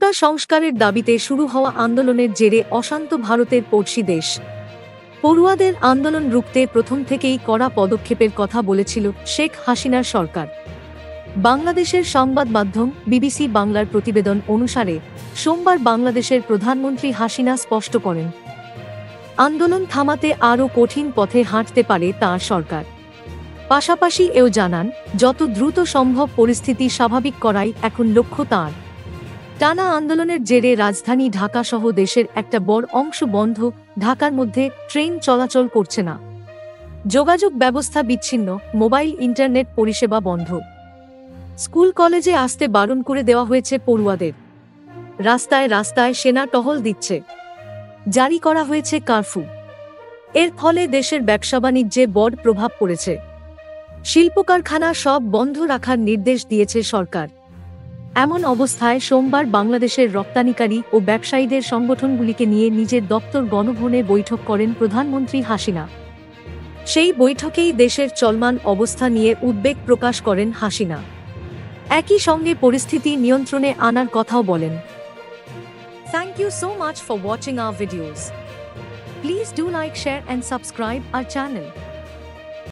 কোটা সংস্কারের দাবিতে শুরু হওয়া আন্দোলনের জেরে অশান্ত ভারতের পড়শি দেশ। পড়ুয়াদের আন্দোলন রুখতে প্রথম থেকেই কড়া পদক্ষেপের কথা বলেছিল শেখ হাসিনার সরকার। বাংলাদেশের সংবাদ মাধ্যম বিবিসি বাংলার প্রতিবেদন অনুসারে সোমবার বাংলাদেশের প্রধানমন্ত্রী হাসিনা স্পষ্ট করেন, আন্দোলন থামাতে আরও কঠিন পথে হাঁটতে পারে তাঁর সরকার। পাশাপাশি এও জানান, যত দ্রুত সম্ভব পরিস্থিতি স্বাভাবিক করাই এখন লক্ষ্য তাঁর। টানা আন্দোলনের জেরে রাজধানী ঢাকাসহ দেশের একটা বড় অংশ বন্ধ। ঢাকার মধ্যে ট্রেন চলাচল করছে না, যোগাযোগ ব্যবস্থা বিচ্ছিন্ন, মোবাইল ইন্টারনেট পরিষেবা বন্ধ। স্কুল কলেজে আসতে বারণ করে দেওয়া হয়েছে পড়ুয়াদের। রাস্তায় রাস্তায় সেনা টহল দিচ্ছে। জারি করা হয়েছে কারফিউ। এর ফলে দেশের ব্যবসা বাণিজ্যে বড় প্রভাব পড়েছে। শিল্পকারখানা সব বন্ধ রাখার নির্দেশ দিয়েছে সরকার। এমন অবস্থায় সোমবার বাংলাদেশের রপ্তানিকারী ও ব্যবসায়ীদের সংগঠনগুলিকে নিয়ে নিজের দপ্তর গণভবনে বৈঠক করেন প্রধানমন্ত্রী হাসিনা। সেই বৈঠকেই দেশের চলমান অবস্থা নিয়ে উদ্বেগ প্রকাশ করেন হাসিনা। একই সঙ্গে পরিস্থিতি নিয়ন্ত্রণে আনার কথাও বলেন। Thank you so much for watching our videos. Please do like, share and subscribe our channel.